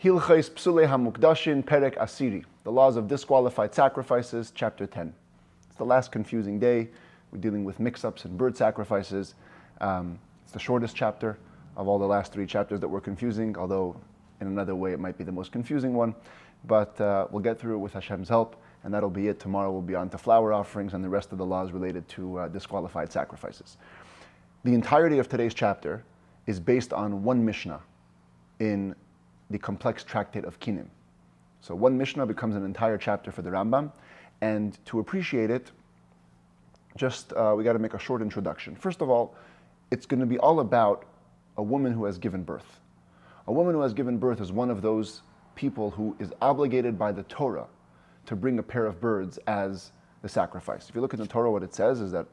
Hilchos Pesulei Hamukdashin Perek Asiri, the laws of disqualified sacrifices, chapter 10. It's the last confusing day. We're dealing with mix-ups and bird sacrifices. It's the shortest chapter of all the last three chapters that were confusing, although in another way it might be the most confusing one. But we'll get through it with Hashem's help, and that'll be it. Tomorrow we'll be on to flower offerings and the rest of the laws related to disqualified sacrifices. The entirety of today's chapter is based on one Mishnah in the complex tractate of Kinim. So one Mishnah becomes an entire chapter for the Rambam, and to appreciate it, just we got to make a short introduction. First of all, it's going to be all about a woman who has given birth. A woman who has given birth is one of those people who is obligated by the Torah to bring a pair of birds as the sacrifice. If you look at the Torah, what it says is that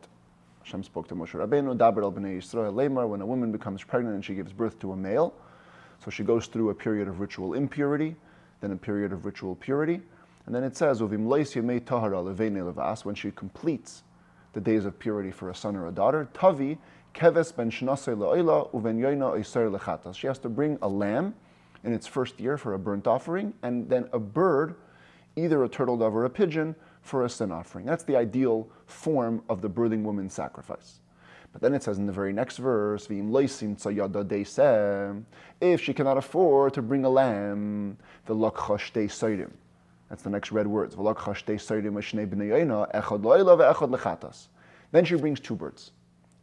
Hashem spoke to Moshe Rabbeinu, Daber al b'nei Yisrael lemar, when a woman becomes pregnant and she gives birth to a male, so she goes through a period of ritual impurity, then a period of ritual purity, and then it says, Uvim leis yemei tahara leveinei levas, when she completes the days of purity for a son or a daughter, Tavi keves ben shnasei la'oila uven yoina oiser lechatas. She has to bring a lamb in its first year for a burnt offering, and then a bird, either a turtle dove or a pigeon, for a sin offering. That's the ideal form of the birthing woman's sacrifice. But then it says in the very next verse, if she cannot afford to bring a lamb, that's the next red words. Then she brings two birds,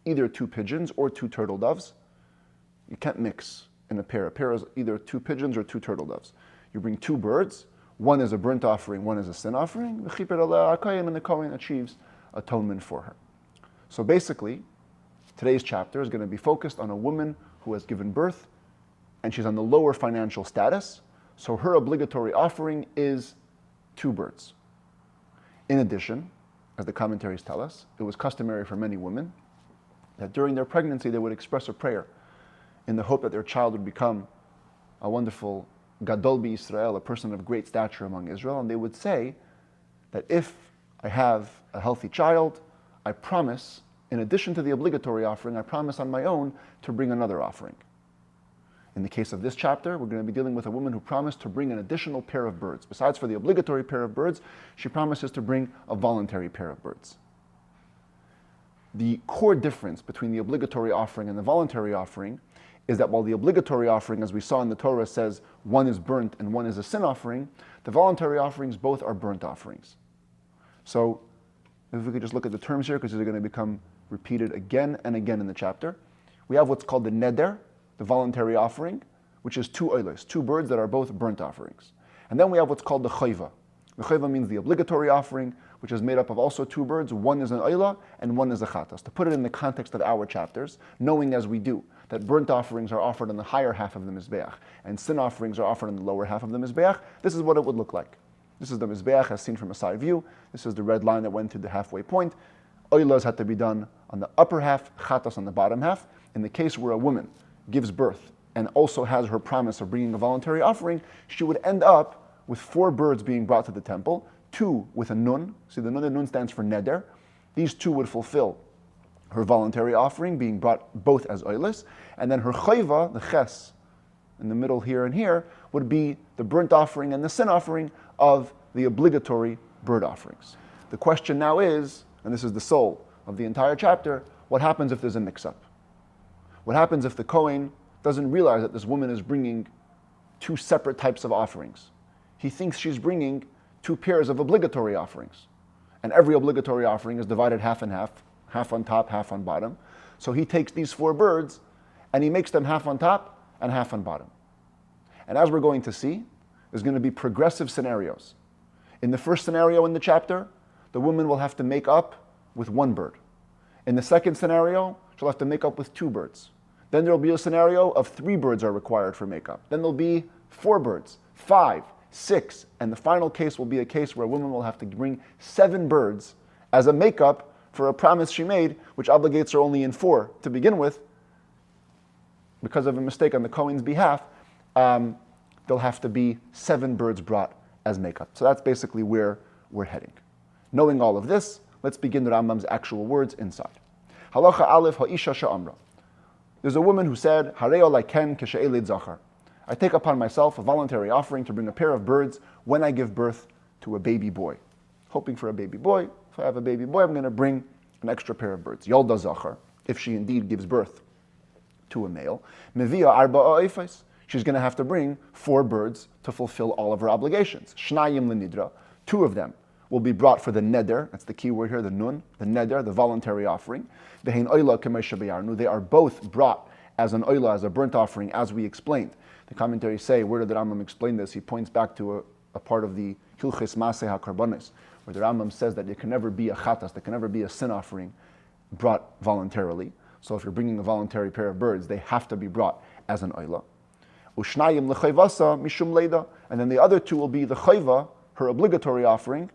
either two pigeons or two turtle doves. You can't mix in a pair. A pair is either two pigeons or two turtle doves. You bring two birds. One is a burnt offering, one is a sin offering, and the Kohen achieves atonement for her. So basically, today's chapter is going to be focused on a woman who has given birth, and she's on the lower financial status, so her obligatory offering is two birds. In addition, as the commentaries tell us, it was customary for many women that during their pregnancy they would express a prayer in the hope that their child would become a wonderful Gadol B'Yisrael, a person of great stature among Israel, and they would say that if I have a healthy child, I promise, in addition to the obligatory offering, I promise on my own to bring another offering. In the case of this chapter, we're going to be dealing with a woman who promised to bring an additional pair of birds. Besides for the obligatory pair of birds, she promises to bring a voluntary pair of birds. The core difference between the obligatory offering and the voluntary offering is that while the obligatory offering, as we saw in the Torah, says one is burnt and one is a sin offering, the voluntary offerings both are burnt offerings. So if we could just look at the terms here, because these are going to become repeated again and again in the chapter. We have what's called the neder, the voluntary offering, which is two oilos, two birds that are both burnt offerings. And then we have what's called the chayva. The chayva means the obligatory offering, which is made up of also two birds. One is an oila and one is a chatas. To put it in the context of our chapters, knowing as we do that burnt offerings are offered on the higher half of the mizbeach and sin offerings are offered on the lower half of the mizbeach, this is what it would look like. This is the mizbeach as seen from a side view. This is the red line that went to the halfway point. Oilas had to be done on the upper half, chatas on the bottom half. In the case where a woman gives birth and also has her promise of bringing a voluntary offering, she would end up with four birds being brought to the temple, two with a nun. See, the nun stands for neder. These two would fulfill her voluntary offering, being brought both as oilis, and then her chayva, the ches, in the middle here and here, would be the burnt offering and the sin offering of the obligatory bird offerings. The question now is, and this is the soul of the entire chapter, what happens if there's a mix-up? What happens if the Kohen doesn't realize that this woman is bringing two separate types of offerings? He thinks she's bringing two pairs of obligatory offerings, and every obligatory offering is divided half and half on top, half on bottom. So he takes these four birds and he makes them half on top and half on bottom. And as we're going to see, there's going to be progressive scenarios. In the first scenario in the chapter, the woman will have to make up with one bird. In the second scenario, she'll have to make up with two birds. Then there'll be a scenario of three birds are required for makeup. Then there'll be four birds, 5, 6, and the final case will be a case where a woman will have to bring 7 birds as a makeup for a promise she made, which obligates her only in 4 to begin with. Because of a mistake on the Kohen's behalf, there'll have to be 7 birds brought as makeup. So that's basically where we're heading. Knowing all of this, let's begin the Rambam's actual words inside. Halacha Aleph Ha'isha Sha'amra. There's a woman who said, Hareo laiken keshe'eled zachar. I take upon myself a voluntary offering to bring a pair of birds when I give birth to a baby boy. Hoping for a baby boy. If I have a baby boy, I'm going to bring an extra pair of birds. Yolda Zachar, if she indeed gives birth to a male. Mevia arba'a eifais. She's going to have to bring 4 birds to fulfill all of her obligations. Shnayim lenidra. 2 of them will be brought for the neder. That's the key word here, the nun, the neder, the voluntary offering. Vehein oila k'mesha b'yarnu. They are both brought as an oila, as a burnt offering, as we explained. The commentaries say, where did the Rambam explain this? He points back to a part of the Hilchos Maseh HaKarbanos, where the Rambam says that there can never be a chatas, there can never be a sin offering brought voluntarily. So if you're bringing a voluntary pair of birds, they have to be brought as an oila. Ushnayim l'chayvasa mishum leida. And then the other 2 will be the chayva, her obligatory offering,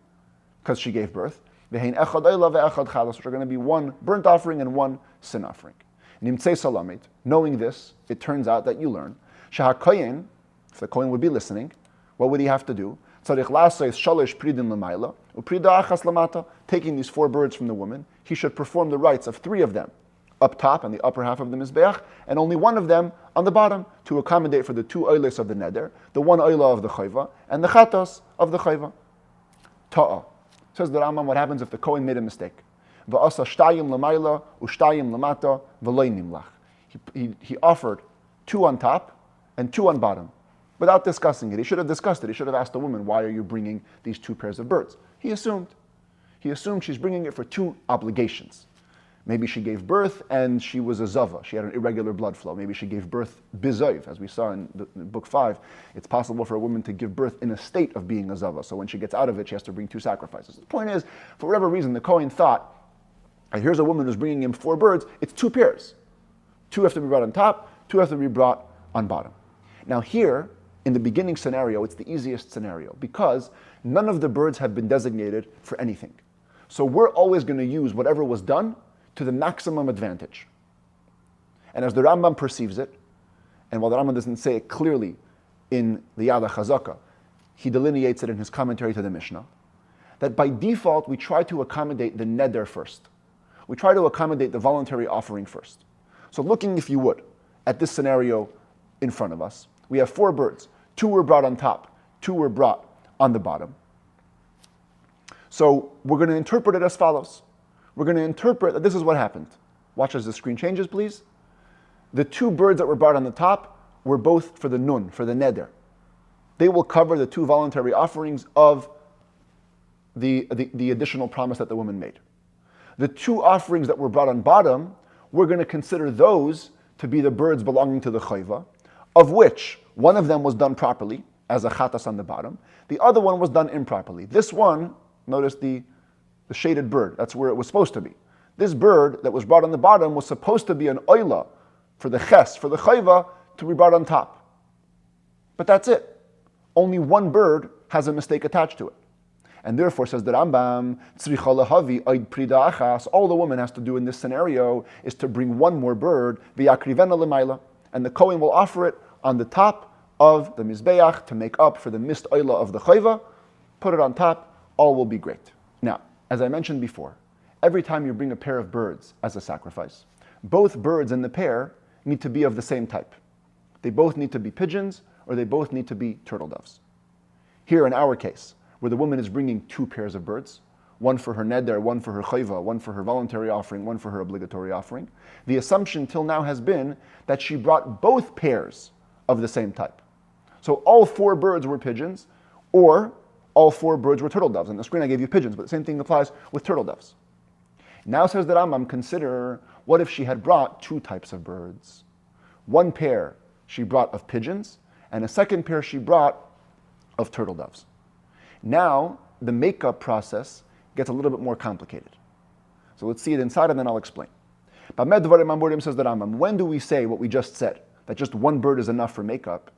because she gave birth. Vehein echad oila ve'echad chatas, which are going to be 1 burnt offering and 1 sin offering. Nimtzei salamit. Knowing this, it turns out that you learn Shahakoyin, if the Kohen would be listening, what would he have to do? Tzarich lasais shalish pridin l'mayla, uprida achas lamata. Taking these 4 birds from the woman, he should perform the rites of 3 of them up top on the upper half of the mizbeach, and only 1 of them on the bottom to accommodate for the 2 oiles of the neder, the 1 oila of the chayva, and the chatas of the chayva. Ta'a. Says the Rambam, what happens if the Kohen made a mistake? Va'asa shtayim l'mayla, ushtayim lamata, v'loy nimlach. He offered 2 on top and 2 on bottom, without discussing it. He should have discussed it. He should have asked the woman, why are you bringing these 2 pairs of birds? He assumed she's bringing it for 2 obligations. Maybe she gave birth and she was a zava. She had an irregular blood flow. Maybe she gave birth bizoiv, as we saw in book 5. It's possible for a woman to give birth in a state of being a zava. So when she gets out of it, she has to bring 2 sacrifices. The point is, for whatever reason, the Kohen thought, here's a woman who's bringing him 4 birds. It's 2 pairs. 2 have to be brought on top, 2 have to be brought on bottom. Now here, in the beginning scenario, it's the easiest scenario because none of the birds have been designated for anything. So we're always going to use whatever was done to the maximum advantage. And as the Rambam perceives it, and while the Rambam doesn't say it clearly in the Yad HaChazaka, he delineates it in his commentary to the Mishnah, that by default we try to accommodate the neder first. We try to accommodate the voluntary offering first. So looking, if you would, at this scenario in front of us, we have 4 birds. 2 were brought on top, 2 were brought on the bottom. So we're going to interpret it as follows. We're going to interpret that this is what happened. Watch as the screen changes, please. The 2 birds that were brought on the top were both for the nun, for the neder. They will cover the 2 voluntary offerings of the additional promise that the woman made. The 2 offerings that were brought on bottom, we're going to consider those to be the birds belonging to the chayva, of which one of them was done properly, as a chatas on the bottom. The other one was done improperly. This one, notice the shaded bird, that's where it was supposed to be. This bird that was brought on the bottom was supposed to be an oila for the ches, for the chayva, to be brought on top. But that's it. Only 1 bird has a mistake attached to it. And therefore, says the Rambam, tzricha lehavi oid prida achas, all the woman has to do in this scenario is to bring 1 more bird, v'yakrivena l'mayla, and the Kohen will offer it on the top of the mizbeach to make up for the missed oila of the chayva, put it on top, all will be great. Now, as I mentioned before, every time you bring a pair of birds as a sacrifice, both birds in the pair need to be of the same type. They both need to be pigeons, or they both need to be turtle doves. Here in our case, where the woman is bringing 2 pairs of birds, 1 for her neder, 1 for her chayva, 1 for her voluntary offering, 1 for her obligatory offering, the assumption till now has been that she brought both pairs of the same type. So all 4 birds were pigeons, or all 4 birds were turtle doves. On the screen I gave you pigeons, but the same thing applies with turtle doves. Now says the Rambam, consider, what if she had brought 2 types of birds? 1 pair she brought of pigeons, and a 2nd pair she brought of turtle doves. Now, the makeup process gets a little bit more complicated. So let's see it inside and then I'll explain. Says the Rambam, when do we say what we just said, that just 1 bird is enough for makeup?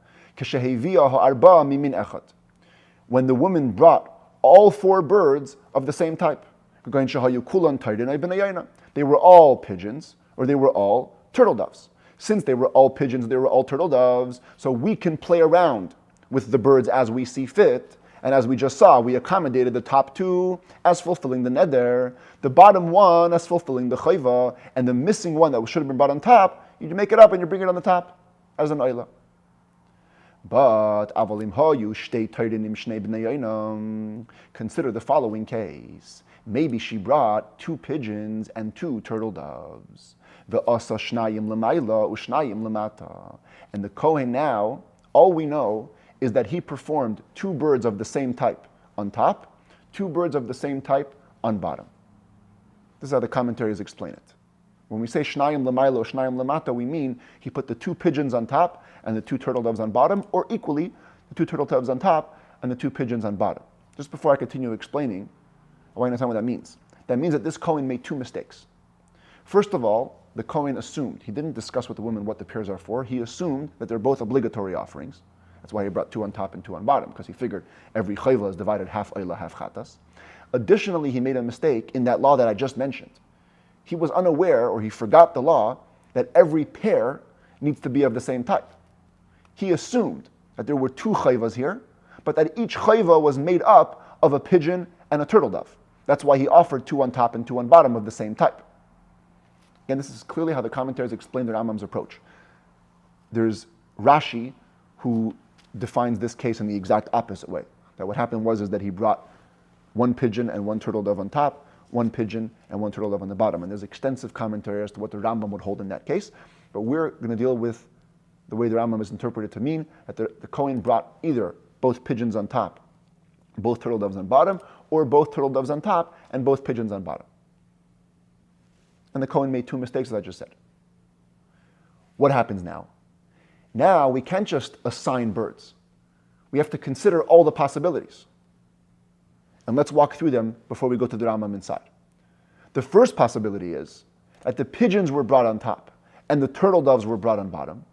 When the woman brought all 4 birds of the same type. They were all pigeons, or they were all turtle doves. Since they were all pigeons, they were all turtle doves, so we can play around with the birds as we see fit. And as we just saw, we accommodated the top 2 as fulfilling the neder, the bottom 1 as fulfilling the chayva, and the missing one that should have been brought on top, you make it up and you bring it on the top as an oila. But avalim hayu shtei tayrinim shnei bnei yoinam. Consider the following case. Maybe she brought 2 pigeons and 2 turtle doves. Ve'asa shnayim l'mayla u'shnayim l'mata. And the Kohen now, all we know is that he performed 2 birds of the same type on top, 2 birds of the same type on bottom. This is how the commentaries explain it. When we say shnayim l'mayla u'shnayim l'mata, we mean he put the 2 pigeons on top and the 2 turtle doves on bottom, or equally, the 2 turtle doves on top and the 2 pigeons on bottom. Just before I continue explaining, I want to understand what that means. That means that this Kohen made 2 mistakes. First of all, the Kohen assumed, he didn't discuss with the woman what the pairs are for, he assumed that they're both obligatory offerings. That's why he brought 2 on top and 2 on bottom, because he figured every chayva is divided half oila, half chatas. Additionally, he made a mistake in that law that I just mentioned. He was unaware, or he forgot the law, that every pair needs to be of the same type. He assumed that there were 2 chayvas here, but that each chayva was made up of a pigeon and a turtle dove. That's why he offered 2 on top and 2 on bottom of the same type. Again, this is clearly how the commentaries explain the Rambam's approach. There's Rashi who defines this case in the exact opposite way. That what happened was that he brought 1 pigeon and 1 turtle dove on top, 1 pigeon and 1 turtle dove on the bottom. And there's extensive commentary as to what the Rambam would hold in that case. But we're going to deal with the way the Rambam is interpreted to mean that the Kohen brought either both pigeons on top, both turtle doves on bottom, or both turtle doves on top and both pigeons on bottom. And the Kohen made 2 mistakes, as I just said. What happens now? Now we can't just assign birds. We have to consider all the possibilities. And let's walk through them before we go to the Rambam inside. The first possibility is that the pigeons were brought on top and the turtle doves were brought on bottom,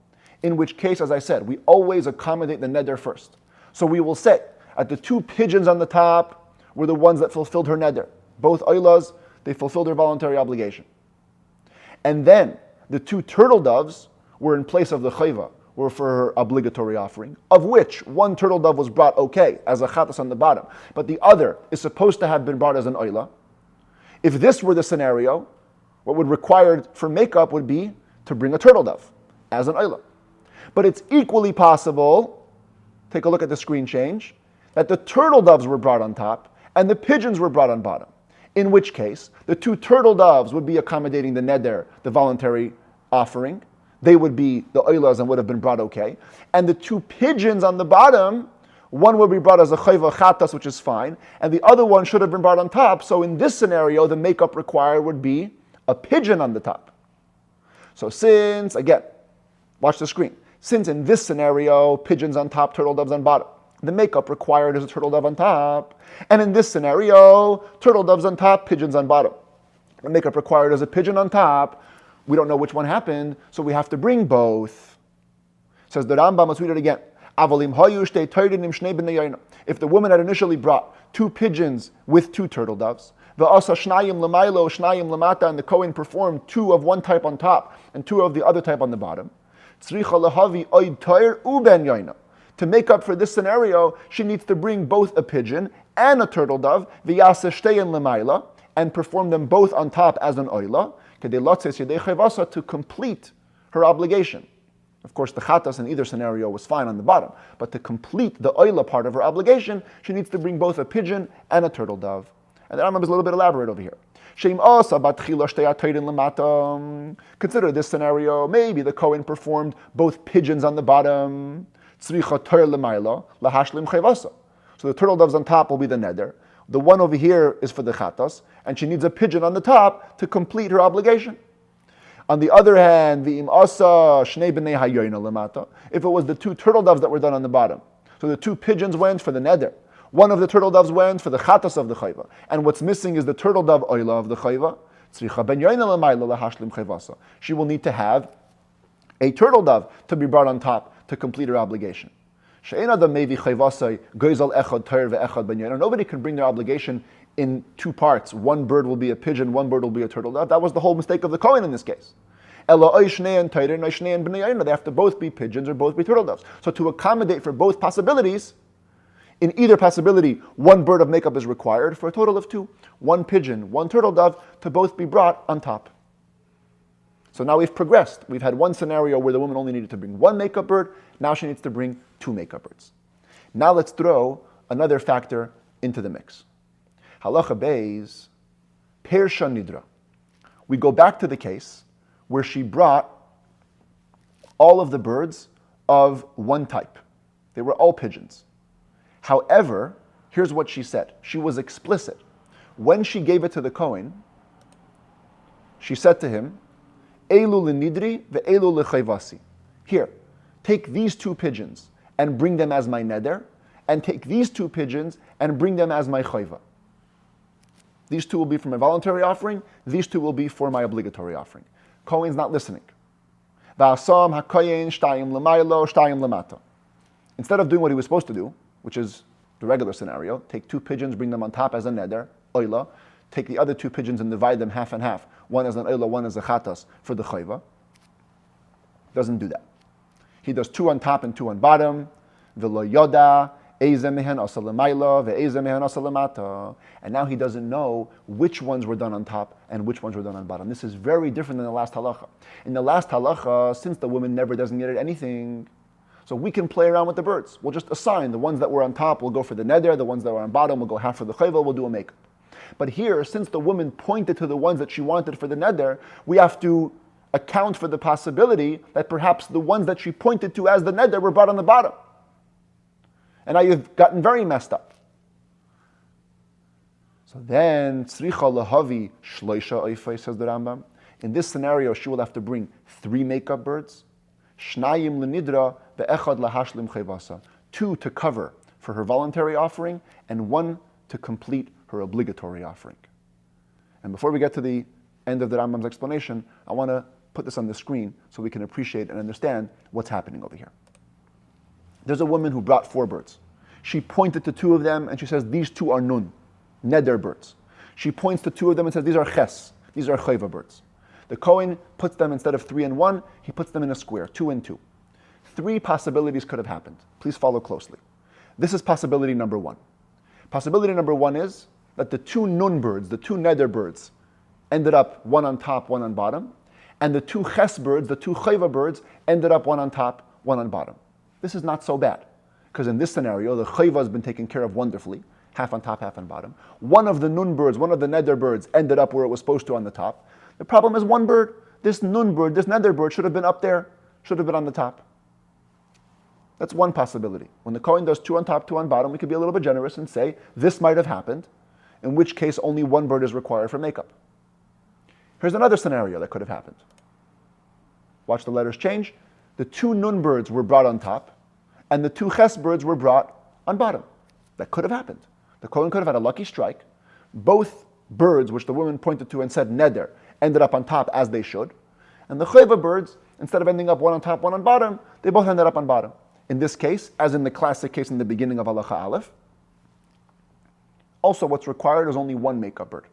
in which case, as I said, we always accommodate the neder first. So we will say that the 2 pigeons on the top were the ones that fulfilled her neder. Both oilas, they fulfilled their voluntary obligation. And then the 2 turtle doves were in place of the chayva, were for her obligatory offering, of which 1 turtle dove was brought okay, as a chatas on the bottom, but the other is supposed to have been brought as an oila. If this were the scenario, what would required for makeup would be to bring a turtle dove as an oila. But it's equally possible, take a look at the screen change, that the turtle doves were brought on top and the pigeons were brought on bottom. In which case, the 2 turtle doves would be accommodating the neder, the voluntary offering. They would be the oilas and would have been brought okay. And the 2 pigeons on the bottom, one would be brought as a chayva chatas, which is fine, and the other one should have been brought on top. So in this scenario, the makeup required would be a pigeon on the top. So since, again, watch the screen. Since in this scenario, pigeons on top, turtle doves on bottom, the makeup required is a turtle dove on top. And in this scenario, turtle doves on top, pigeons on bottom. The makeup required is a pigeon on top. We don't know which one happened, so we have to bring both. Says the Rambam, let's read it again. If the woman had initially brought 2 pigeons with 2 turtle doves, and the Kohen performed 2 of one type on top and 2 of the other type on the bottom, to make up for this scenario, she needs to bring both a pigeon and a turtle dove, and perform them both on top as an oila, to complete her obligation. Of course, the chatas in either scenario was fine on the bottom, but to complete the oila part of her obligation, she needs to bring both a pigeon and a turtle dove. And the Rambam is a little bit elaborate over here. Consider this scenario. Maybe the Kohen performed both pigeons on the bottom. So the turtle doves on top will be the neder. The one over here is for the chatas, and she needs a pigeon on the top to complete her obligation. On the other hand, if it was the 2 turtle doves that were done on the bottom, so the 2 pigeons went for the neder, one of the turtle doves went for the chatas of the chayva, and what's missing is the turtle dove oila of the chayva, she will need to have a turtle dove to be brought on top to complete her obligation. Nobody can bring their obligation in 2 parts. One bird will be a pigeon, one bird will be a turtle dove. That was the whole mistake of the Kohen in this case. They have to both be pigeons or both be turtle doves. So to accommodate for both possibilities, in either possibility, 1 bird of makeup is required for a total of 2. 1 pigeon, 1 turtle dove to both be brought on top. So now we've progressed. We've had one scenario where the woman only needed to bring 1 makeup bird, Now she needs to bring 2 makeup birds. Now let's throw another factor into the mix. Halacha Beis, Persha Nidra. We go back to the case where she brought all of the birds of one type. They were all pigeons. However, here's what she said. She was explicit. When she gave it to the Kohen, she said to him, Elu l'nidri ve'elu l'chayvasi. Here, take these 2 pigeons and bring them as my neder, and take these 2 pigeons and bring them as my chayva. These 2 will be for my voluntary offering, these 2 will be for my obligatory offering. Kohen's not listening. Va'asam ha'koyen shtayim l'maylo shtayim l'mata. Instead of doing what he was supposed to do, which is the regular scenario, take 2 pigeons, bring them on top as a neder, oila, take the other 2 pigeons and divide them half and half, one as an oila, one as a chatas for the chayva. Doesn't do that. He does 2 on top and 2 on bottom. V'lo yoda, eize mehen asa l'maylo, ve'eize mehen asa l'mata. And now he doesn't know which ones were done on top and which ones were done on bottom. This is very different than the last halacha. In the last halacha, since the woman never designated anything, so we can play around with the birds. We'll just assign the ones that were on top will go for the neder, the ones that were on bottom will go half for the chayva, we'll do a makeup. But here, since the woman pointed to the ones that she wanted for the neder, we have to account for the possibility that perhaps the ones that she pointed to as the neder were brought on the bottom. And now you've gotten very messed up. So then, tzricha lahavi shloisha oifei, says the Rambam. In this scenario, she will have to bring 3 makeup birds, shnayim l'nidra ve'echad lahashlim chayvasa, 2 to cover for her voluntary offering, and 1 to complete her obligatory offering. And before we get to the end of the Rambam's explanation, I want to put this on the screen so we can appreciate and understand what's happening over here. There's a woman who brought 4 birds. She pointed to 2 of them and she says, these 2 are nun, neder birds. She points to 2 of them and says, these are ches, these are chayva birds. The Kohen puts them, instead of 3 and 1, he puts them in a square, 2 and 2. 3 possibilities could have happened. Please follow closely. This is possibility number 1. Possibility number 1 is that the 2 nun birds, the 2 neder birds, ended up 1 on top, 1 on bottom, and the 2 ches birds, the 2 chayva birds, ended up 1 on top, 1 on bottom. This is not so bad, because in this scenario, the chayva has been taken care of wonderfully, half on top, half on bottom. One of the nun birds, one of the neder birds, ended up where it was supposed to on the top. The problem is 1 bird, this nun bird, this neder bird should have been up there, should have been on the top. That's one possibility. When the Kohen does 2 on top, 2 on bottom, we could be a little bit generous and say, this might have happened, in which case only 1 bird is required for makeup. Here's another scenario that could have happened. Watch the letters change. The 2 nun birds were brought on top, and the 2 ches birds were brought on bottom. That could have happened. The Kohen could have had a lucky strike. Both birds, which the woman pointed to and said neder, ended up on top as they should. And the chayva birds, instead of ending up 1 on top, 1 on bottom, they both ended up on bottom. In this case, as in the classic case in the beginning of halacha aleph, also what's required is only 1 makeup bird.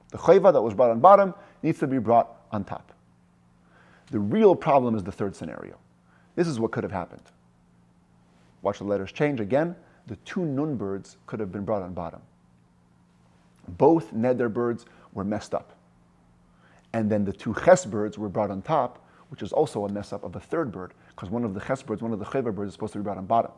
The chayva that was brought on bottom needs to be brought on top. The real problem is the 3rd scenario. This is what could have happened. Watch the letters change again. The 2 nun birds could have been brought on bottom. Both neder birds were messed up. And then the 2 ches birds were brought on top, which is also a mess up of a 3rd bird, because one of the ches birds, one of the chayva birds is supposed to be brought on bottom.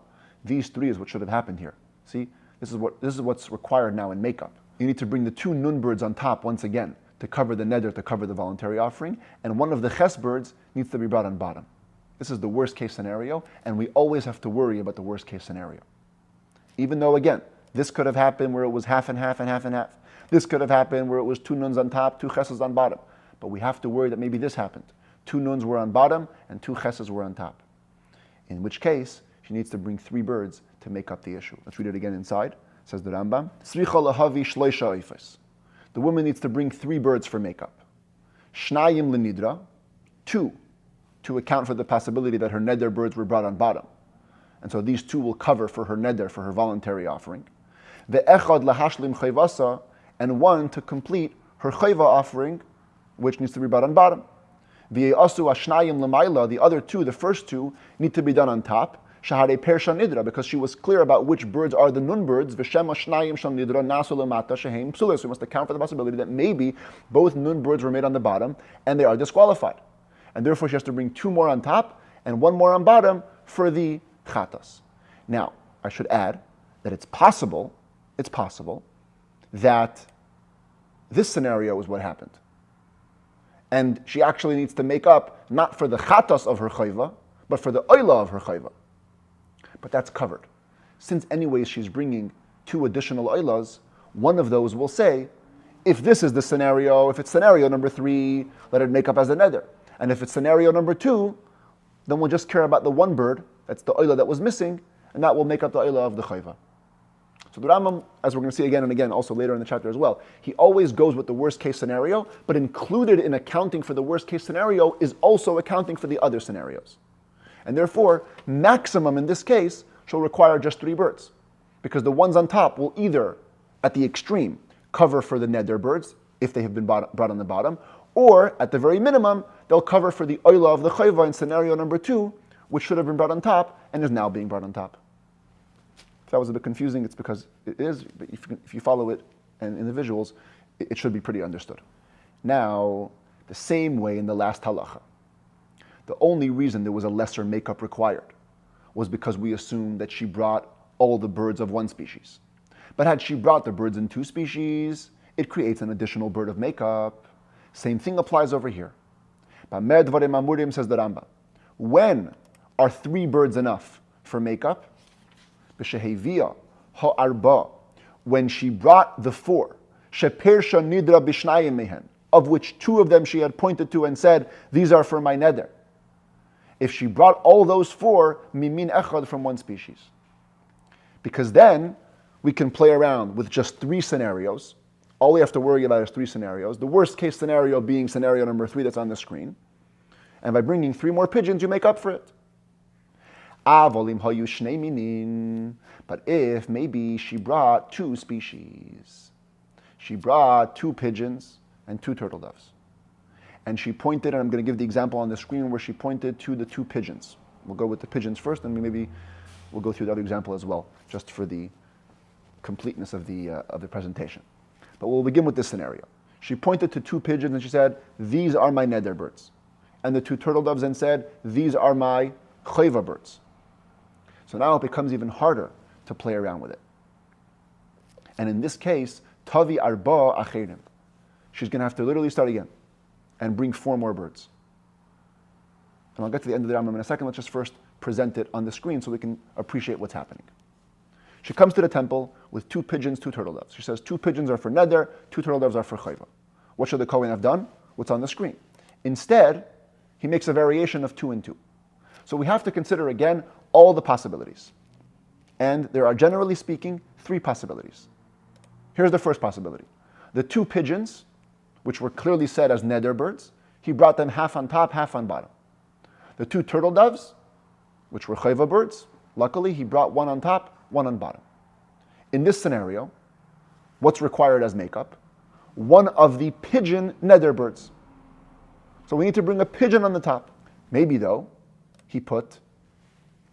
These 3 is what should have happened here. See, this is what's required now in makeup. You need to bring the 2 nun birds on top once again to cover the neder, to cover the voluntary offering, and one of the ches birds needs to be brought on bottom. This is the worst case scenario, and we always have to worry about the worst case scenario. Even though, again, this could have happened where it was half and half and half and half. This could have happened where it was 2 nuns on top, 2 cheses on bottom. But we have to worry that maybe this happened. 2 nuns were on bottom and 2 cheses were on top. In which case, she needs to bring 3 birds to make up the issue. Let's read it again inside. It says the Rambam. Tzricha lahavi shloisha oifes. The woman needs to bring 3 birds for makeup. Shnayim l'nidra, 2, to account for the possibility that her neder birds were brought on bottom. And so these 2 will cover for her neder, for her voluntary offering. Ve'echad lahashlim chayvasa, and 1 to complete her chayva offering, which needs to be brought on bottom. Ve'asu ashnayim l'mayla, the other 2, the first 2, need to be done on top. Shahare persha nidra, because she was clear about which birds are the nun birds. V'shem ashnayim shal nidra nasu lemata shehem psulei. So we must account for the possibility that maybe both nun birds were made on the bottom and they are disqualified. And therefore she has to bring 2 more on top and 1 more on bottom for the chatas. Now, I should add that it's possible that this scenario is what happened. And she actually needs to make up not for the chatas of her chayva, but for the oila of her chayva. But that's covered. Since anyways she's bringing 2 additional oilas, one of those will say, if this is the scenario, if it's scenario number 3, let it make up as a neder. And if it's scenario number 2, then we'll just care about the one bird, that's the oila that was missing, and that will make up the oila of the chayva. So the Rambam, as we're going to see again and again, also later in the chapter as well, he always goes with the worst case scenario, but included in accounting for the worst case scenario is also accounting for the other scenarios. And therefore, maximum in this case shall require just 3 birds, because the ones on top will either, at the extreme, cover for the neder birds, if they have been brought on the bottom, or at the very minimum, they'll cover for the oila of the chayva in scenario number 2, which should have been brought on top and is now being brought on top. If that was a bit confusing, it's because it is, but if you follow it and in the visuals, it should be pretty understood. Now, the same way in the last halacha, the only reason there was a lesser makeup required was because we assumed that she brought all the birds of one species. But had she brought the birds in 2 species, it creates an additional bird of makeup. Same thing applies over here. B'amer dvarim amurim, says the Rambam. When are 3 birds enough for makeup? B'shehevia ha'arba, when she brought the 4, shepersha nidra b'shnayim mehen, of which 2 of them she had pointed to and said, these are for my neder. If she brought all those 4, mimin echad, from one species. Because then we can play around with just 3 scenarios. All we have to worry about is 3 scenarios. The worst case scenario being scenario number 3 that's on the screen. And by bringing 3 more pigeons, you make up for it. But if maybe she brought 2 species, she brought 2 pigeons and 2 turtle doves. And she pointed, and I'm going to give the example on the screen where she pointed to the 2 pigeons. We'll go with the pigeons first, and maybe we'll go through the other example as well, just for the completeness of the presentation. But we'll begin with this scenario. She pointed to 2 pigeons and she said, these are my neder birds. And the 2 turtle doves then said, these are my chayva birds. So now it becomes even harder to play around with it. And in this case, tavi arba acherim. She's going to have to literally start again and bring 4 more birds. And I'll get to the end of the Rambam in a second. Let's just first present it on the screen so we can appreciate what's happening. She comes to the temple with 2 pigeons, 2 turtle doves. She says 2 pigeons are for neder, 2 turtle doves are for chayva. What should the Kohen have done? What's on the screen? Instead, he makes a variation of 2 and 2. So we have to consider again all the possibilities. And there are, generally speaking, 3 possibilities. Here's the first possibility. The 2 pigeons, which were clearly said as neder birds, he brought them half on top, half on bottom. The 2 turtle doves, which were chayva birds, luckily he brought 1 on top, 1 on bottom. In this scenario, what's required as makeup? 1 of the pigeon neder birds. So we need to bring a pigeon on the top. Maybe though, he put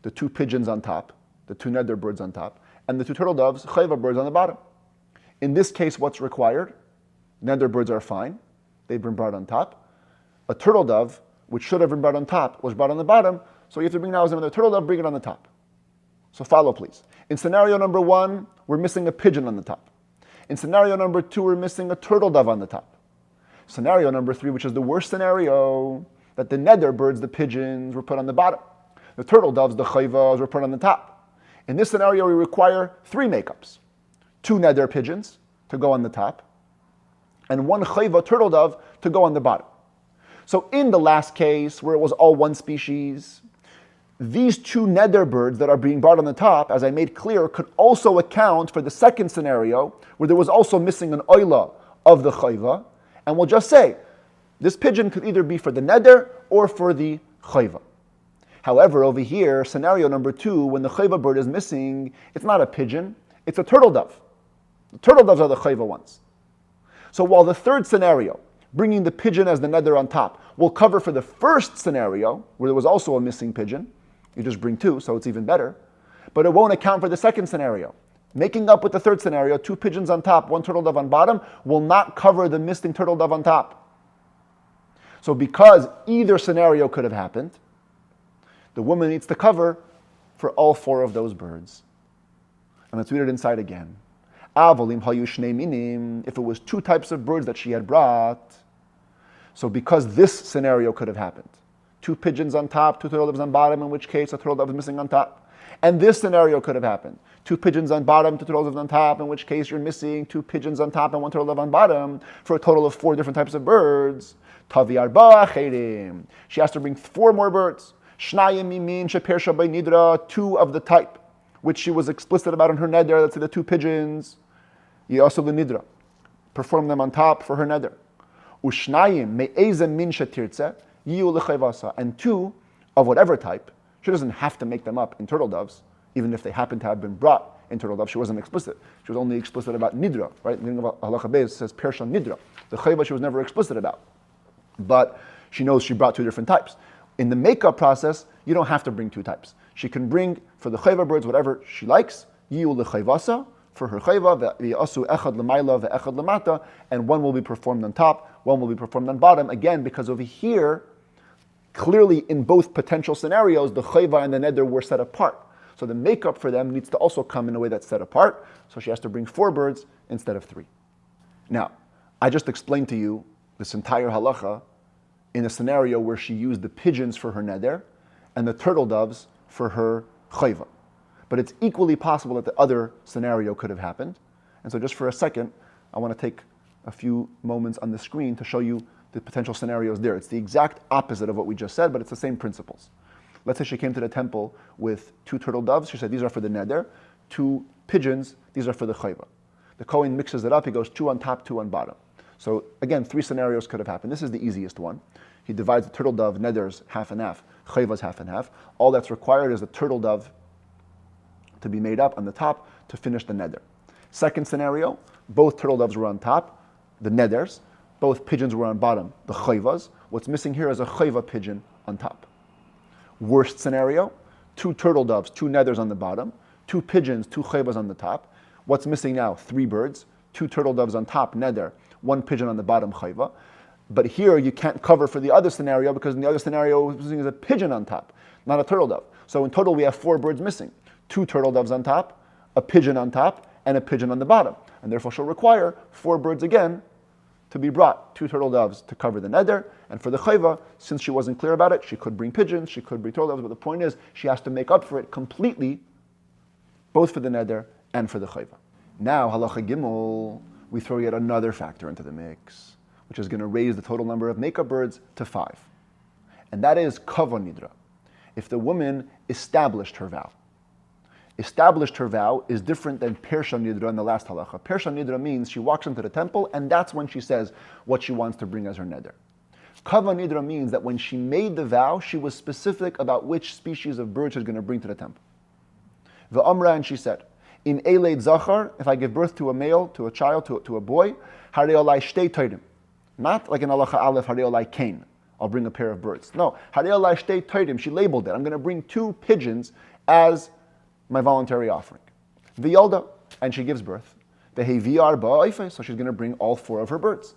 the 2 pigeons on top, the 2 neder birds on top, and the 2 turtle doves, chayva birds, on the bottom. In this case, what's required? Neder birds are fine. They've been brought on top. A turtle dove, which should have been brought on top, was brought on the bottom. So you have to bring now another turtle dove, bring it on the top. So follow, please. In scenario number 1, we're missing a pigeon on the top. In scenario number 2, we're missing a turtle dove on the top. Scenario number 3, which is the worst scenario, that the neder birds, the pigeons, were put on the bottom. The turtle doves, the chayvas, were put on the top. In this scenario, we require 3 makeups. 2 neder pigeons to go on the top, and 1 chayva turtle dove to go on the bottom. So in the last case, where it was all 1 species, these 2 neder birds that are being brought on the top, as I made clear, could also account for the second scenario, where there was also missing an oila of the chayva, and we'll just say, this pigeon could either be for the neder or for the chayva. However, over here, scenario number 2, when the chayva bird is missing, it's not a pigeon, it's a turtle dove. The turtle doves are the chayva ones. So while the third scenario, bringing the pigeon as the neder on top, will cover for the first scenario, where there was also a missing pigeon, you just bring 2, so it's even better, but it won't account for the second scenario. Making up with the third scenario, 2 pigeons on top, 1 turtle dove on bottom, will not cover the missing turtle dove on top. So because either scenario could have happened, the woman needs to cover for all 4 of those birds. And let's read it inside again. If it was 2 types of birds that she had brought, so because this scenario could have happened, 2 pigeons on top, 2 turtle doves on bottom, in which case a turtle dove is missing on top. And this scenario could have happened, 2 pigeons on bottom, 2 turtle doves on top, in which case you're missing 2 pigeons on top and 1 turtle dove on bottom, for a total of 4 different types of birds. Tavi arba cherim. She has to bring 4 more birds. Shnayim mimin shepersha by nidra, 2 of the type which she was explicit about in her neder. Let's say the 2 pigeons. Yossi nidra, perform them on top for her neder. Ushnayim me'ezem min shetirtze yiu l'chayvasa, and 2 of whatever type. She doesn't have to make them up in turtle doves, even if they happen to have been brought in turtle doves. She wasn't explicit. She was only explicit about nidra, right? The beginning of halacha beis says persha nidra. The chayva she was never explicit about, but she knows she brought 2 different types. In the makeup process, you don't have to bring 2 types. She can bring for the chayva birds whatever she likes. Yiu l'chayvasa, for her chayva, ve'yasu echad l'mayla ve'echad l'mata, and 1 will be performed on top, 1 will be performed on bottom. Again, because over here, clearly in both potential scenarios, the chayva and the neder were set apart. So the makeup for them needs to also come in a way that's set apart. So she has to bring 4 birds instead of 3. Now, I just explained to you this entire halacha in a scenario where she used the pigeons for her neder and the turtle doves for her chayva. But it's equally possible that the other scenario could have happened. And so just for a second, I want to take a few moments on the screen to show you the potential scenarios there. It's the exact opposite of what we just said, but it's the same principles. Let's say she came to the temple with 2 turtle doves. She said, these are for the neder. 2 pigeons, these are for the chayva. The Kohen mixes it up. He goes 2 on top, 2 on bottom. So again, 3 scenarios could have happened. This is the easiest one. He divides the turtle dove neders half and half, chayvas half and half. All that's required is the turtle dove to be made up on the top to finish the neder. Second scenario, both turtle doves were on top, the neders. Both pigeons were on bottom, the chayvas. What's missing here is a chayva pigeon on top. Worst scenario, 2 turtle doves, 2 neders on the bottom, 2 pigeons, 2 chayvas on the top. What's missing now? 3 birds, 2 turtle doves on top, neder, 1 pigeon on the bottom, chayva. But here you can't cover for the other scenario because in the other scenario what's missing is a pigeon on top, not a turtle dove. So in total we have 4 birds missing. 2 turtle doves on top, a pigeon on top, and a pigeon on the bottom. And therefore she'll require 4 birds again to be brought, 2 turtle doves to cover the neder. And for the chayva, since she wasn't clear about it, she could bring pigeons, she could bring turtle doves, but the point is she has to make up for it completely, both for the neder and for the chayva. Now, halacha gimel, we throw yet another factor into the mix, which is going to raise the total number of makeup birds to 5. And that is kava nidra. If the woman established her vow. Established her vow is different than persha nidra in the last halacha. Persha nidra means she walks into the temple and that's when she says what she wants to bring as her neder. Kava nidra means that when she made the vow, she was specific about which species of bird she's going to bring to the temple. V'amra, and she said, in Eiled Zachar, if I give birth to a male, to a child, to a boy, Harei olai shtei toidim. Not like in halacha aleph, Harei olai kain. I'll bring a pair of birds. No, Harei olai shtei toidim. She labeled it. I'm going to bring 2 pigeons as my voluntary offering. V'yolda, and she gives birth. Vehevi arba oifei, so she's going to bring all 4 of her birds.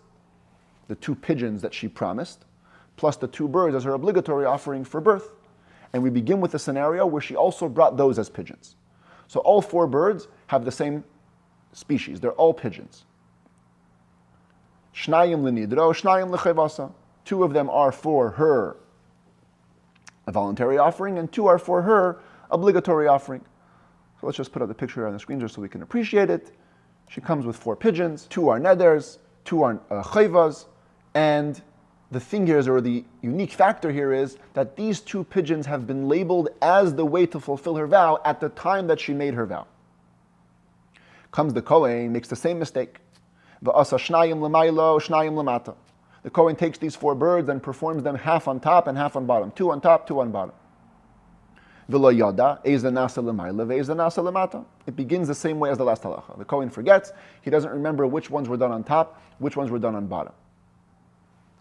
The 2 pigeons that she promised, plus the 2 birds as her obligatory offering for birth. And we begin with a scenario where she also brought those as pigeons. So all 4 birds have the same species. They're all pigeons. Shnayim l'nidra, shnayim l'chayvasa. 2 of them are for her a voluntary offering, and 2 are for her obligatory offering. So let's just put up the picture on the screen just so we can appreciate it. She comes with 4 pigeons. 2 are neders, 2 are chayvas, and the thing here is, or the unique factor here is, that these 2 pigeons have been labeled as the way to fulfill her vow at the time that she made her vow. Comes the Kohen, makes the same mistake. V'asa shnayim l'maylo, shnayim l'mata. The Kohen takes these 4 birds and performs them half on top and half on bottom. 2 on top, 2 on bottom. V'lo yada, eiza nasa l'mayla, ve'eza nasa l'mata. It begins the same way as the last halacha. The Kohen forgets, he doesn't remember which ones were done on top, which ones were done on bottom.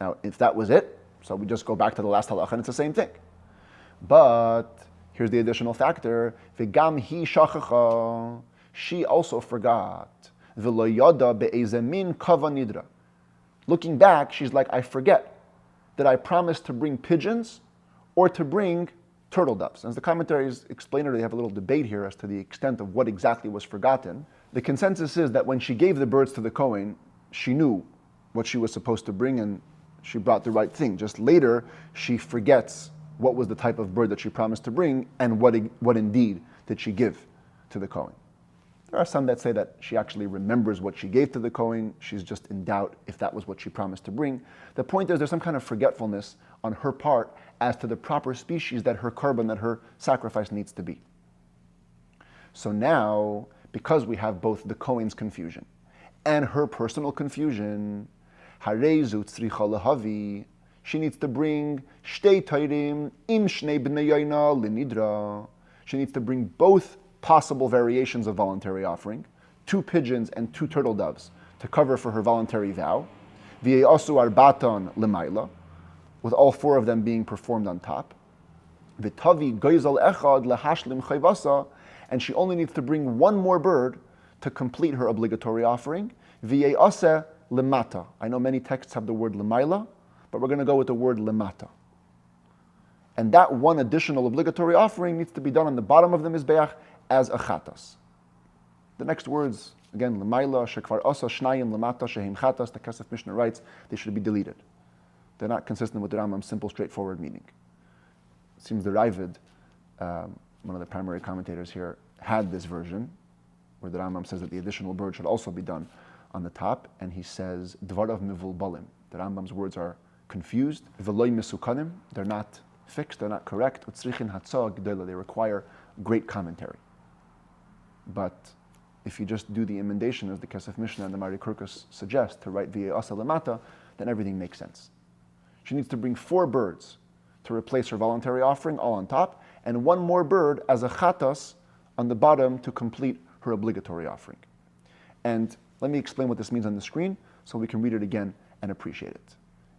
Now, if that was it, so we just go back to the last halacha and it's the same thing. But here's the additional factor. V'gam hi shachacha. She also forgot. V'lo yada be'eze min kava nidra. Looking back, she's like, I forget. Did I promise to bring pigeons or to bring turtle doves. As the commentaries explain it, they have a little debate here as to the extent of what exactly was forgotten. The consensus is that when she gave the birds to the Kohen, she knew what she was supposed to bring and she brought the right thing. Just later, she forgets what was the type of bird that she promised to bring and what indeed did she give to the Kohen. There are some that say that she actually remembers what she gave to the Kohen. She's just in doubt if that was what she promised to bring. The point is there's some kind of forgetfulness on her part as to the proper species that her korban, that her sacrifice needs to be. So now, because we have both the Kohen's confusion and her personal confusion, Harezu tzricha lehavi, she needs to bring shtei tayrim im shnei bnei yoina linidra. She needs to bring both possible variations of voluntary offering, 2 pigeons and 2 turtle doves to cover for her voluntary vow, v'ye'asu arbaton lemaila, with all 4 of them being performed on top, v'tavi goizal echad lehashlim chayvasa, and she only needs to bring 1 more bird to complete her obligatory offering, v'ye'aseh lemata. I know many texts have the word lemaila, but we're going to go with the word lemata. And that 1 additional obligatory offering needs to be done on the bottom of the mizbeach as a chatas. The next words, again, lemaila, shekvar asa, shnayim, lemata, shehim chatas, the Kesef Mishnah writes, they should be deleted. They're not consistent with the Rambam's simple, straightforward meaning. It seems the Ravid, one of the primary commentators here, had this version, where the Rambam says that the additional bird should also be done on the top, and he says, dvarav mivulbalim. The Rambam's words are confused, v'loy misukanim, they're not fixed, they're not correct, utzrichin hatzah g'dela, they require great commentary. But if you just do the emendation as the Kesef Mishnah and the Mari Kurkus suggest to write via asa lemata, then everything makes sense. She needs to bring 4 birds to replace her voluntary offering, all on top, and 1 more bird as a chatas on the bottom to complete her obligatory offering. And let me explain what this means on the screen so we can read it again and appreciate it.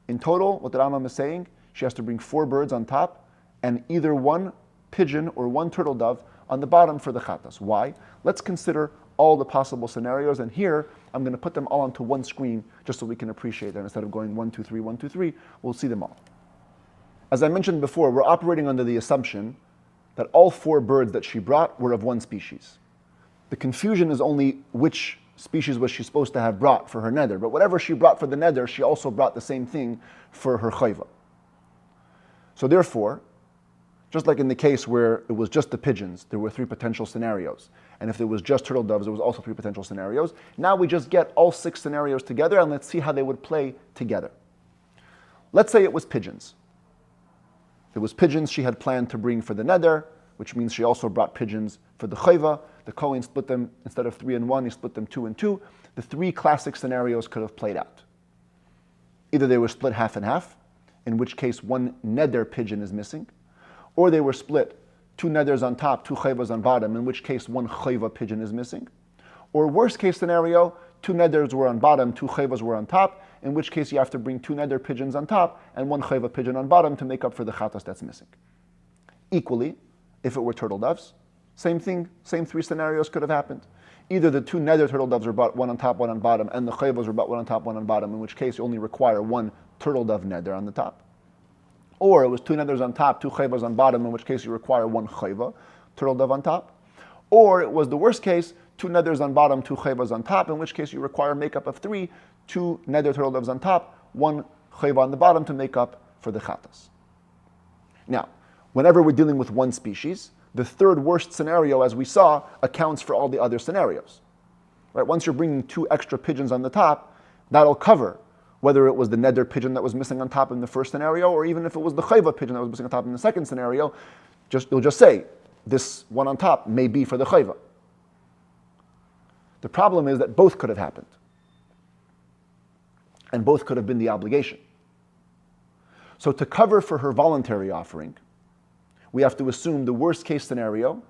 In total, what the Rambam is saying, she has to bring 4 birds on top and either 1 pigeon or 1 turtle dove on the bottom for the chatas. Why? Let's consider all the possible scenarios, and here I'm going to put them all onto one screen just so we can appreciate them. Instead of going 1, 2, 3, 1, 2, 3, we'll see them all. As I mentioned before, we're operating under the assumption that all 4 birds that she brought were of 1 species. The confusion is only which species was she supposed to have brought for her neder, but whatever she brought for the neder, she also brought the same thing for her chayva. So therefore, just like in the case where it was just the pigeons, there were 3 potential scenarios. And if there was just turtle doves, there was also 3 potential scenarios. Now we just get all 6 scenarios together and let's see how they would play together. Let's say it was pigeons. It was pigeons she had planned to bring for the neder, which means she also brought pigeons for the chayva. The Kohen split them, instead of 3 and 1, he split them 2 and 2. The 3 classic scenarios could have played out. Either they were split half and half, in which case 1 neder pigeon is missing, or they were split 2 neders on top, 2 chayvas on bottom, in which case 1 chayva pigeon is missing. Or worst case scenario, 2 neders were on bottom, 2 chayvas were on top, in which case you have to bring 2 neder pigeons on top and 1 chayva pigeon on bottom to make up for the chatas that's missing. Equally, if it were turtle doves, same thing, same 3 scenarios could have happened. Either the 2 neder turtle doves were brought 1 on top, 1 on bottom, and the chayvas were brought 1 on top, 1 on bottom, in which case you only require 1 turtle dove neder on the top. Or it was 2 neders on top, 2 chayvas on bottom, in which case you require 1 chayva, turtle dove on top. Or it was the worst case, 2 neders on bottom, 2 chayvas on top, in which case you require makeup of 3, 2 neder turtle doves on top, 1 chayva on the bottom to make up for the chatas. Now, whenever we're dealing with 1 species, the 3rd worst scenario, as we saw, accounts for all the other scenarios. Right? Once you're bringing 2 extra pigeons on the top, that'll cover whether it was the neder pigeon that was missing on top in the first scenario, or even if it was the chayva pigeon that was missing on top in the second scenario, you'll just say, this one on top may be for the chayva. The problem is that both could have happened. And both could have been the obligation. So to cover for her voluntary offering, we have to assume the worst case scenario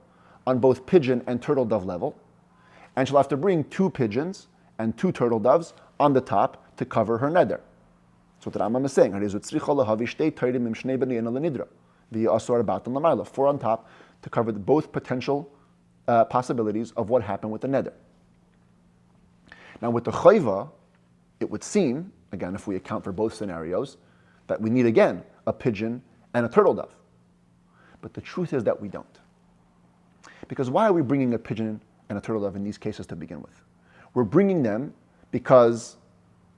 on both pigeon and turtle dove level, and she'll have to bring 2 pigeons and 2 turtle doves on the top to cover her neder. So what the Rambam is saying, 4 on top to cover both potential possibilities of what happened with the neder. Now with the chayva, it would seem, again if we account for both scenarios, that we need again a pigeon and a turtle dove. But the truth is that we don't. Because why are we bringing a pigeon and a turtle dove in these cases to begin with? We're bringing them because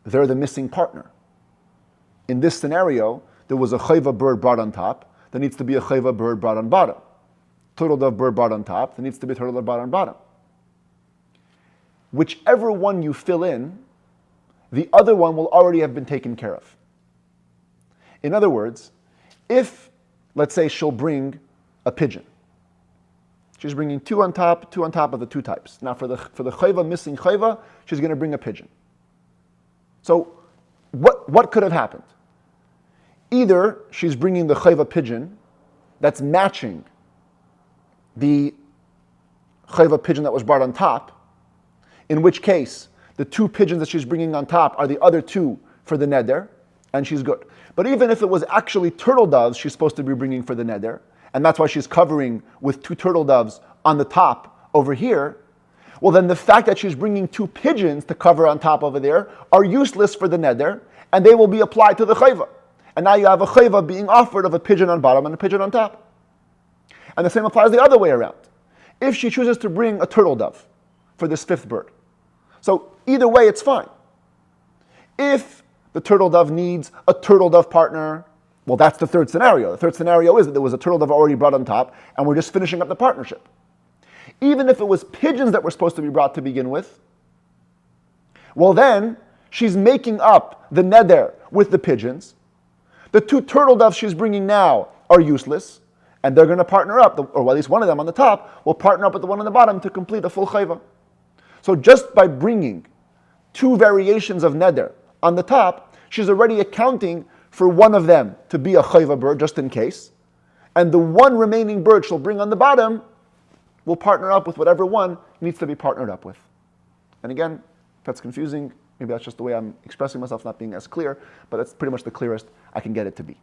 they're the missing partner. In this scenario, there was a chayva bird brought on top. There needs to be a chayva bird brought on bottom. Turtle dove bird brought on top. There needs to be a turtle dove brought on bottom. Whichever one you fill in, the other one will already have been taken care of. In other words, if, let's say, she'll bring a pigeon. She's bringing two on top of the two types. Now for the chayva, missing chayva, she's going to bring a pigeon. So what could have happened? Either she's bringing the chayva pigeon that's matching the chayva pigeon that was brought on top, in which case the two pigeons that she's bringing on top are the other two for the neder, and she's good. But even if it was actually turtle doves she's supposed to be bringing for the neder, and that's why she's covering with two turtle doves on the top over here, well then the fact that she's bringing two pigeons to cover on top over there are useless for the neder, and they will be applied to the chayva. And now you have a chayva being offered of a pigeon on bottom and a pigeon on top. And the same applies the other way around. If she chooses to bring a turtle dove for this fifth bird, so either way it's fine. If the turtle dove needs a turtle dove partner, well, that's the third scenario. The third scenario is that there was a turtle dove already brought on top, and we're just finishing up the partnership. Even if it was pigeons that were supposed to be brought to begin with, well then, she's making up the neder with the pigeons. The two turtle doves she's bringing now are useless, and they're going to partner up, or at least one of them on the top will partner up with the one on the bottom to complete a full chayva. So just by bringing two variations of neder on the top, she's already accounting for one of them to be a chayva bird, just in case. And the one remaining bird she'll bring on the bottom will partner up with whatever one needs to be partnered up with. And again, if that's confusing, maybe that's just the way I'm expressing myself, not being as clear, but that's pretty much the clearest I can get it to be.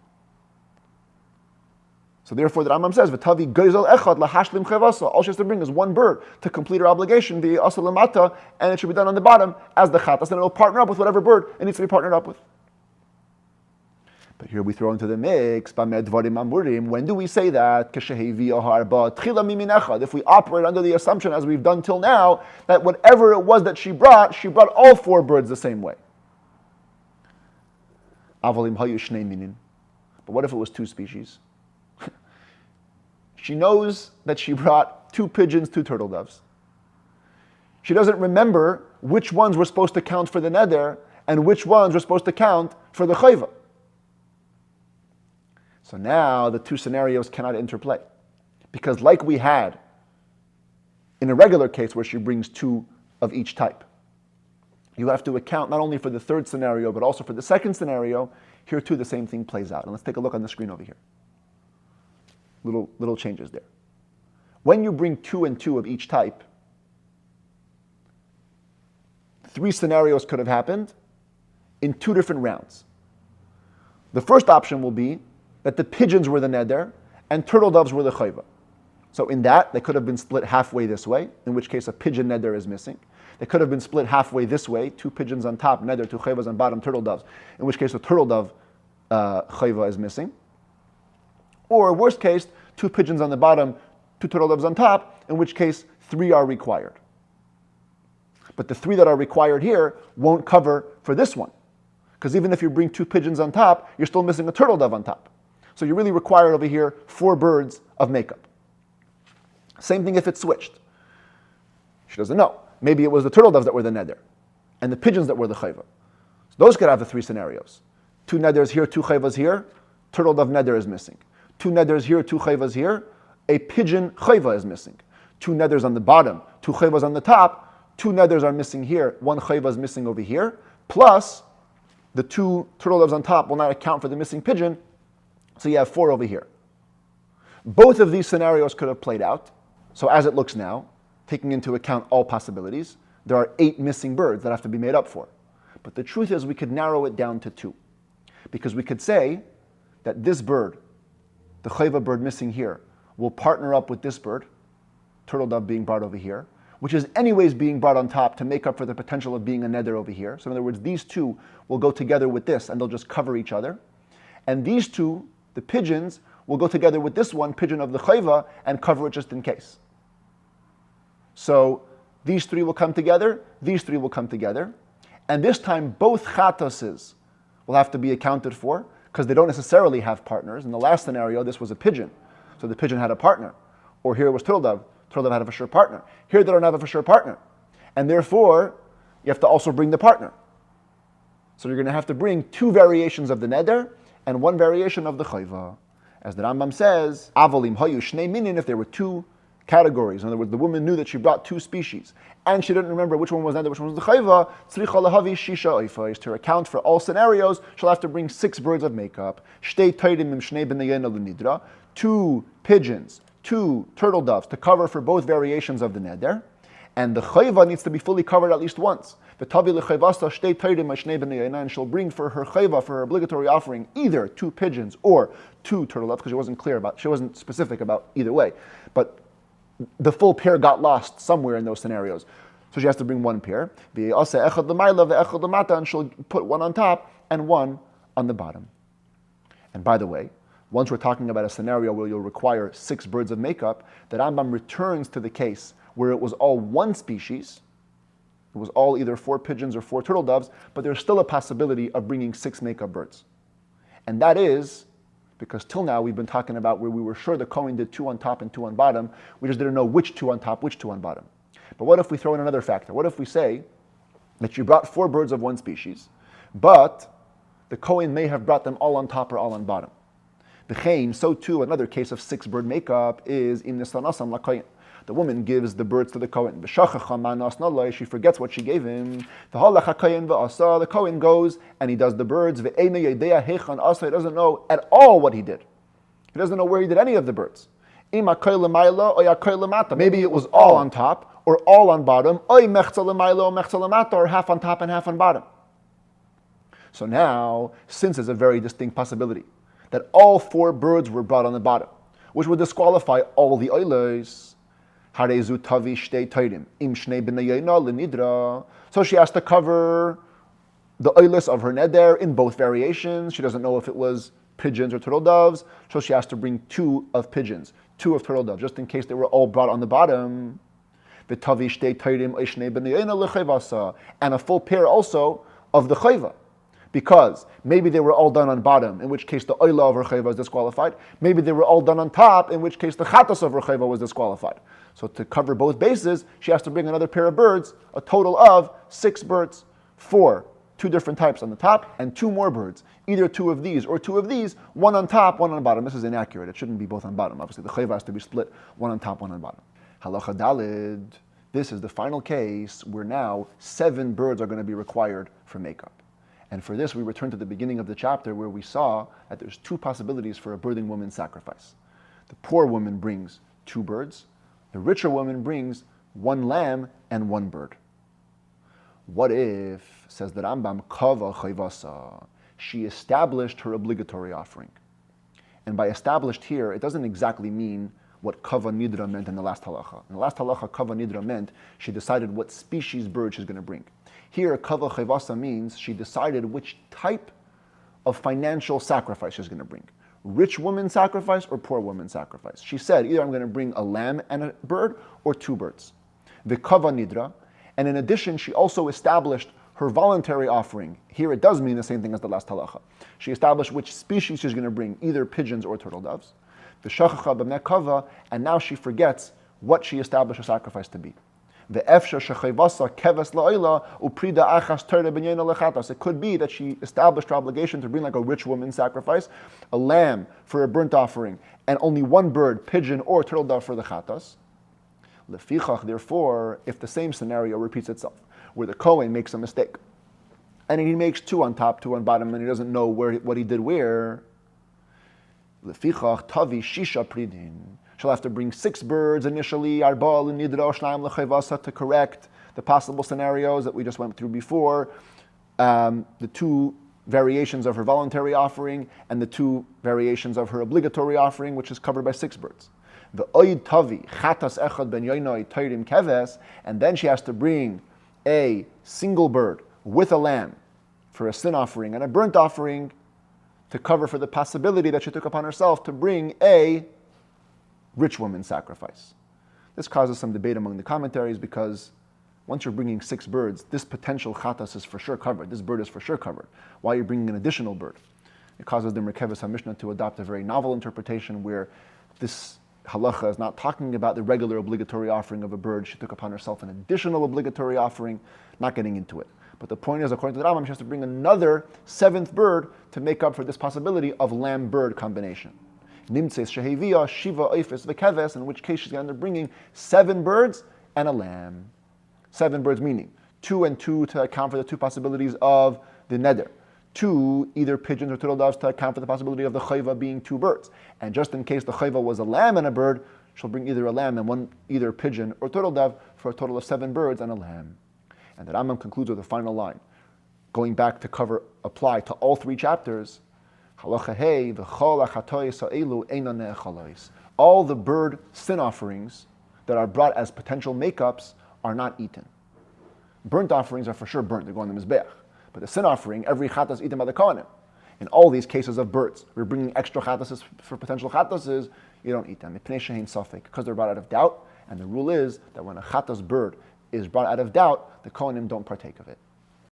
So therefore the Rambam says, V'tavi gezel echad lahashlim chayvasa. All she has to bring is one bird to complete her obligation, v'asa lemata, and it should be done on the bottom as the chatas, and it will partner up with whatever bird it needs to be partnered up with. But here we throw into the mix, when do we say that? If we operate under the assumption, as we've done till now, that whatever it was that she brought all four birds the same way. But what if it was two species? She knows that she brought two pigeons, two turtle doves. She doesn't remember which ones were supposed to count for the neder and which ones were supposed to count for the chayva. So now the two scenarios cannot interplay. Because like we had in a regular case where she brings two of each type, you have to account not only for the third scenario, but also for the second scenario. Here too the same thing plays out. And let's take a look on the screen over here. Little changes there. When you bring two and two of each type, three scenarios could have happened in two different rounds. The first option will be that the pigeons were the neder and turtle doves were the chayva. So in that, they could have been split halfway this way, in which case a pigeon neder is missing. They could have been split halfway this way, two pigeons on top, neder, two chayvas on bottom, turtle doves, in which case a turtle dove chayva is missing. Or worst case, two pigeons on the bottom, two turtle doves on top, in which case three are required. But the three that are required here won't cover for this one. Because even if you bring two pigeons on top, you're still missing a turtle dove on top. So you really require over here four birds of makeup. Same thing if it's switched. She doesn't know. Maybe it was the turtle doves that were the neder, and the pigeons that were the chayva. So those could have the three scenarios. Two neders here, two chayvas here, turtle dove neder is missing. Two neders here, two chayvas here, a pigeon chayva is missing. Two neders on the bottom, two chayvas on the top, two neders are missing here, one chayva is missing over here, plus the two turtle doves on top will not account for the missing pigeon, so you have four over here. Both of these scenarios could have played out. So as it looks now, taking into account all possibilities, there are 8 missing birds that have to be made up for. But the truth is we could narrow it down to 2. Because we could say that this bird, the chayva bird missing here, will partner up with this bird, turtle dove being brought over here, which is anyways being brought on top to make up for the potential of being a neder over here. So in other words, these two will go together with this and they'll just cover each other. And these two, the pigeons, will go together with this one pigeon of the chayva and cover it just in case. So these three will come together, these three will come together, and this time both chatoses will have to be accounted for because they don't necessarily have partners. In the last scenario, this was a pigeon, so the pigeon had a partner. Or here it was turtle dove had a for sure partner. Here they don't have a for sure partner. And therefore, you have to also bring the partner. So you're going to have to bring two variations of the neder and one variation of the chayva. As the Rambam says, Avolim hayu shnei minin, if there were two categories. In other words, the woman knew that she brought two species, and she didn't remember which one was neder, which one was the chayva. Tzricha lahavi shisha oifais. To account for all scenarios, she'll have to bring 6 birds of makeup. Shtei taydim im shnei b'neyena l'nidra. 2 pigeons, 2 turtle doves to cover for both variations of the neder. And the chayva needs to be fully covered at least once. And she'll bring for her chayva, for her obligatory offering, either 2 pigeons or 2 turtle doves, because she wasn't specific about either way. But the full pair got lost somewhere in those scenarios. So she has to bring 1 pair. And she'll put 1 on top and 1 on the bottom. And by the way, once we're talking about a scenario where you'll require 6 birds of makeup, the Rambam returns to the case where it was all 1 species. It was all either 4 pigeons or 4 turtle doves, but there's still a possibility of bringing 6 makeup birds. And that is because till now we've been talking about where we were sure the Kohen did 2 on top and 2 on bottom. We just didn't know which 2 on top, which 2 on bottom. But what if we throw in another factor? What if we say that you brought 4 birds of 1 species, but the Kohen may have brought them all on top or all on bottom? So too, another case of 6 bird makeup is im nisanasam lakohen. The woman gives the birds to the Kohen. She forgets what she gave him. The Kohen goes and he does the birds. He doesn't know at all what he did. He doesn't know where he did any of the birds. Maybe it was all on top or all on bottom, or half on top and half on bottom. So now, since there's a very distinct possibility that all 4 birds were brought on the bottom, which would disqualify all the oilers. So she has to cover the oilers of her neder in both variations. She doesn't know if it was pigeons or turtle doves, so she has to bring 2 of pigeons, 2 of turtle doves, just in case they were all brought on the bottom. And a full pair also of the chayva. Because maybe they were all done on bottom, in which case the oila of her chayva is disqualified. Maybe they were all done on top, in which case the chatos of her chayva was disqualified. So to cover both bases, she has to bring another pair of birds, a total of 6 birds, 4, 2 different types on the top, and 2 more birds. Either 2 of these or 2 of these, 1 on top, 1 on bottom. This is inaccurate. It shouldn't be both on bottom. Obviously, the chayva has to be split, 1 on top, 1 on bottom. Halacha dalid. This is the final case where now 7 birds are going to be required for makeup. And for this, we return to the beginning of the chapter where we saw that there's 2 possibilities for a birthing woman's sacrifice. The poor woman brings 2 birds. The richer woman brings 1 lamb and 1 bird. What if, says the Rambam, kava chayvasa, she established her obligatory offering. And by established here, it doesn't exactly mean what kava nidra meant in the last halacha. In the last halacha, kava nidra meant she decided what species bird she's going to bring. Here, kava chayvasa means she decided which type of financial sacrifice she's going to bring. Rich woman sacrifice or poor woman sacrifice. She said, either I'm going to bring a lamb and a bird or 2 birds. The kava nidra. And in addition, she also established her voluntary offering. Here it does mean the same thing as the last halacha. She established which species she's going to bring, either pigeons or turtle doves. The shachacha b'mnei kava, and now she forgets what she established her sacrifice to be. It could be that she established her obligation to bring like a rich woman sacrifice, a lamb for a burnt offering, and only 1 bird, pigeon or turtle dove for the chatas. Therefore, if the same scenario repeats itself, where the Kohen makes a mistake, and he makes 2 on top, 2 on bottom, and he doesn't know what he did where, she'll have to bring 6 birds initially, to correct the possible scenarios that we just went through before, the 2 variations of her voluntary offering, and the 2 variations of her obligatory offering, which is covered by 6 birds. The oid tavi chatas echad ben yoinoi teirim keves, and then she has to bring a single bird with a lamb for a sin offering and a burnt offering to cover for the possibility that she took upon herself to bring a rich woman's sacrifice. This causes some debate among the commentaries because once you're bringing 6 birds, this potential chatas is for sure covered. This bird is for sure covered. Why are you bringing an additional bird? It causes the Merkeves HaMishnah to adopt a very novel interpretation where this halacha is not talking about the regular obligatory offering of a bird. She took upon herself an additional obligatory offering, not getting into it. But the point is, according to the Rambam, she has to bring another 7th bird to make up for this possibility of lamb-bird combination. Nimtses shehevia shiva oifes v'keves, in which case she's going to end up bringing 7 birds and a lamb. 7 birds meaning 2 and 2 to account for the 2 possibilities of the neder. 2 either pigeons or turtle doves to account for the possibility of the chayva being 2 birds. And just in case the chayva was a lamb and a bird, she'll bring either a lamb and one either pigeon or turtle dove for a total of 7 birds and a lamb. And the Rambam concludes with the final line, going back to apply to all 3 chapters. Halacha hey v'chol achatois ha'elu eina ne'echalois. All the bird sin offerings that are brought as potential makeups are not eaten. Burnt offerings are for sure burnt; they go on the mizbeach. But the sin offering, every chatas eaten by the kohanim. In all these cases of birds, we're bringing extra chatases for potential chatases. You don't eat them. Mipnei she'ein safek, because they're brought out of doubt. And the rule is that when a chatas bird is brought out of doubt, the kohanim don't partake of it.